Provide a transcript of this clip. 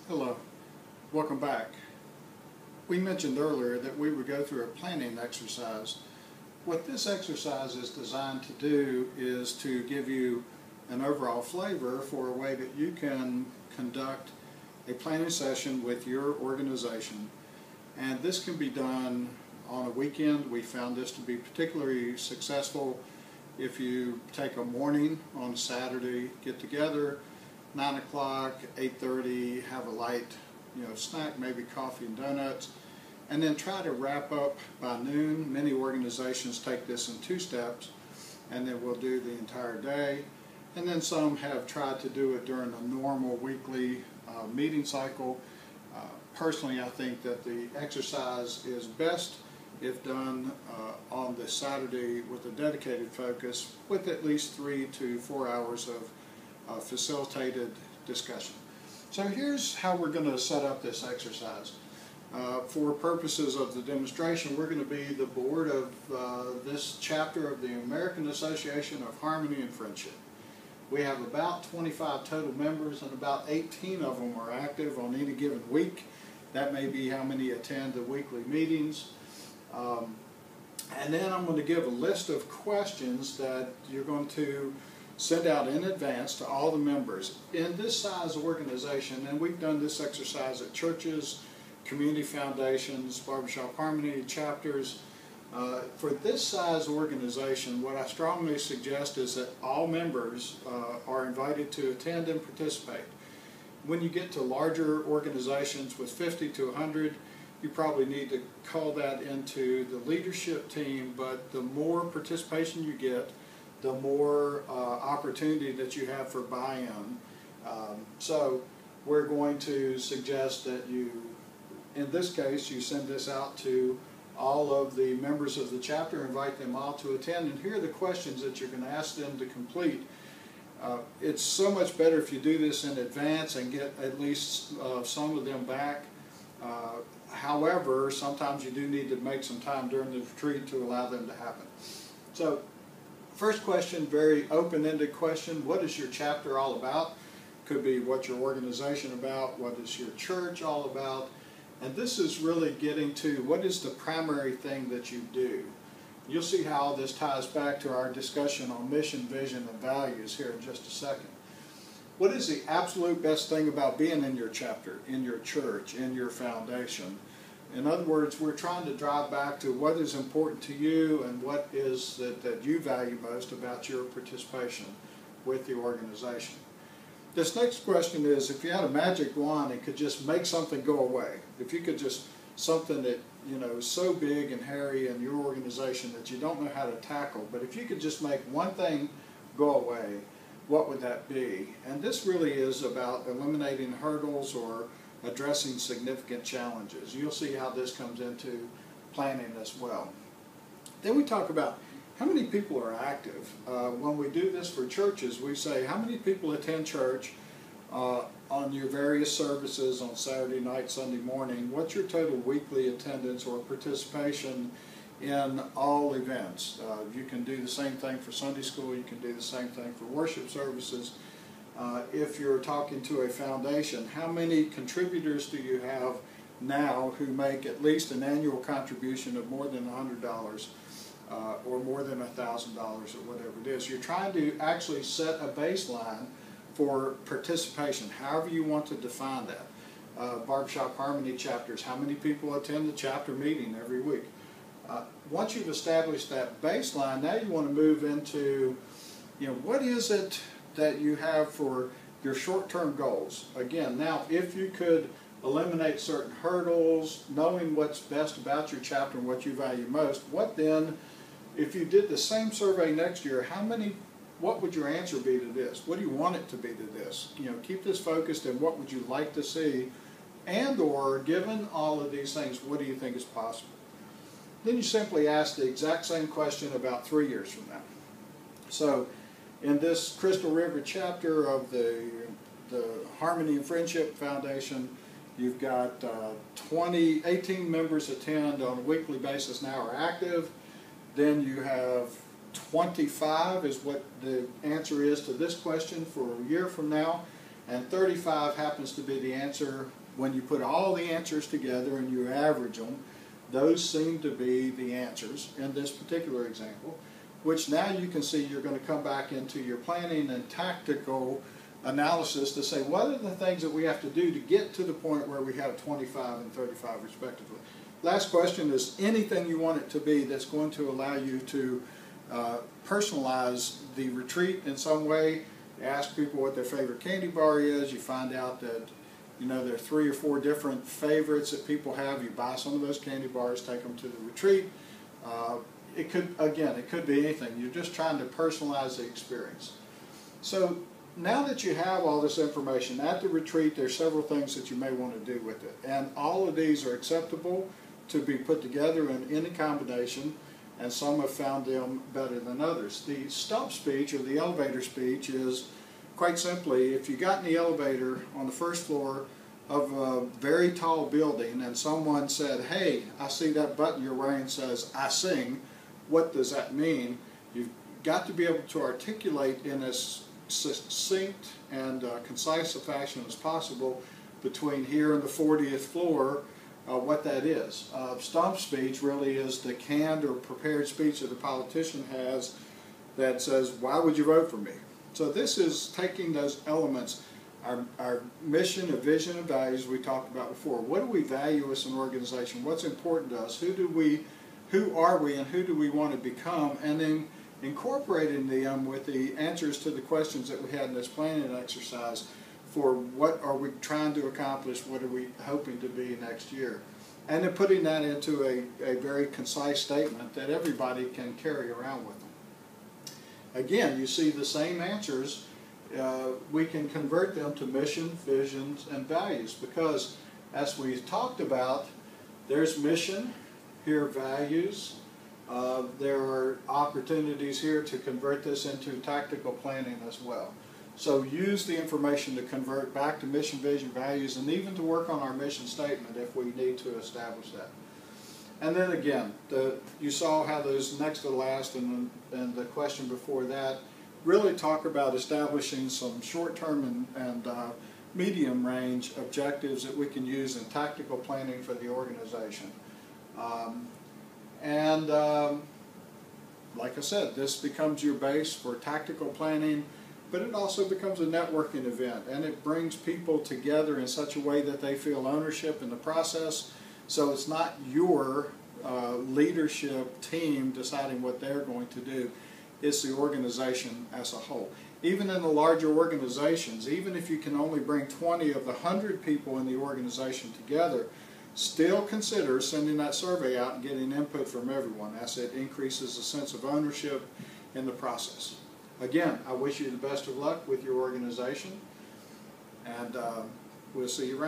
Hello, welcome back. We mentioned earlier that we would go through a planning exercise. What this exercise is designed to do is to give you an overall flavor for a way that you can conduct a planning session with your organization. And this can be done on a weekend. We found this to be particularly successful if you take a morning on Saturday, get together, 9 o'clock, 8:30, have a light snack, maybe coffee and donuts, and then try to wrap up by noon. Many organizations take this in 2 steps, and then we'll do the entire day. And then some have tried to do it during a normal weekly meeting cycle. Personally, I think that the exercise is best if done on the Saturday with a dedicated focus with at least 3 to 4 hours of facilitated discussion. So here's how we're going to set up this exercise. For purposes of the demonstration, we're going to be the board of this chapter of the American Association of Harmony and Friendship. We have about 25 total members, and about 18 of them are active on any given week. That may be how many attend the weekly meetings. And then I'm going to give a list of questions that you're going to send out in advance to all the members. In this size organization, and we've done this exercise at churches, community foundations, Barbershop Harmony chapters. For this size organization, what I strongly suggest is that all members are invited to attend and participate. When you get to larger organizations with 50 to 100, you probably need to call that into the leadership team, but the more participation you get, the more opportunity that you have for buy-in. So we're going to suggest that you, in this case, you send this out to all of the members of the chapter, invite them all to attend, and here are the questions that you're going to ask them to complete. It's so much better if you do this in advance and get at least some of them back. However, sometimes you do need to make some time during the retreat to allow them to happen. So, first question, very open-ended question. What is your chapter all about? Could be what your organization about, what is your church all about, and this is really getting to what is the primary thing that you do. You'll see how all this ties back to our discussion on mission, vision, and values here in just a second. What is the absolute best thing about being in your chapter, in your church, in your foundation? In other words, we're trying to drive back to what is important to you and what is that you value most about your participation with the organization. This next question is, if you had a magic wand and could just make something go away, if you could just, something that is so big and hairy in your organization that you don't know how to tackle, but if you could just make one thing go away, what would that be? And this really is about eliminating hurdles or addressing significant challenges. You'll see how this comes into planning as well. Then we talk about how many people are active. When we do this for churches, we say how many people attend church on your various services on Saturday night, Sunday morning. What's your total weekly attendance or participation in all events? You can do the same thing for Sunday school, you can do the same thing for worship services. If you're talking to a foundation, how many contributors do you have now who make at least an annual contribution of more than $100 or more than $1,000 or whatever it is? You're trying to actually set a baseline for participation, however you want to define that. Barbershop Harmony chapters, how many people attend the chapter meeting every week? Once you've established that baseline, now you want to move into, what is it that you have for your short-term goals? Again, now if you could eliminate certain hurdles, knowing what's best about your chapter and what you value most, what then, if you did the same survey next year, what would your answer be to this? What do you want it to be to this? Keep this focused and what would you like to see, and or given all of these things, what do you think is possible? Then you simply ask the exact same question about 3 years from now. So in this Crystal River chapter of the Harmony and Friendship Foundation, you've got 18 members attend on a weekly basis now are active. Then you have 25 is what the answer is to this question for a year from now. and 35 happens to be the answer. When you put all the answers together and you average them, those seem to be the answers in this particular example, which now you can see you're going to come back into your planning and tactical analysis to say what are the things that we have to do to get to the point where we have 25 and 35 respectively. Last question is anything you want it to be that's going to allow you to personalize the retreat in some way. You ask people what their favorite candy bar is. You find out that there are 3 or 4 different favorites that people have. You buy some of those candy bars, take them to the retreat. It could be anything. You're just trying to personalize the experience. So now that you have all this information at the retreat, there's several things that you may want to do with it. And all of these are acceptable to be put together in any combination, and some have found them better than others. The stump speech, or the elevator speech, is quite simply, if you got in the elevator on the first floor of a very tall building and someone said, "Hey, I see that button you're wearing says, I sing. What does that mean?" You've got to be able to articulate in as succinct and concise a fashion as possible between here and the 40th floor what that is. Stump speech really is the canned or prepared speech that a politician has that says, "Why would you vote for me?" So this is taking those elements, our mission, a vision, and values we talked about before. What do we value as an organization? What's important to us? Who are we, and who do we want to become? And then incorporating them with the answers to the questions that we had in this planning exercise for what are we trying to accomplish, what are we hoping to be next year. And then putting that into a very concise statement that everybody can carry around with them. Again, you see the same answers. We can convert them to mission, visions, and values because, as we talked about, there's mission, here values. There are opportunities here to convert this into tactical planning as well. So use the information to convert back to mission, vision, values, and even to work on our mission statement if we need to establish that. And then again, you saw how those next to last and the question before that really talk about establishing some short-term and medium range objectives that we can use in tactical planning for the organization. Like I said, this becomes your base for tactical planning, but it also becomes a networking event, and it brings people together in such a way that they feel ownership in the process. So it's not your leadership team deciding what they're going to do. It's the organization as a whole. Even in the larger organizations, even if you can only bring 20 of the 100 people in the organization together, still consider sending that survey out and getting input from everyone, as it increases the sense of ownership in the process. Again, I wish you the best of luck with your organization, and we'll see you around.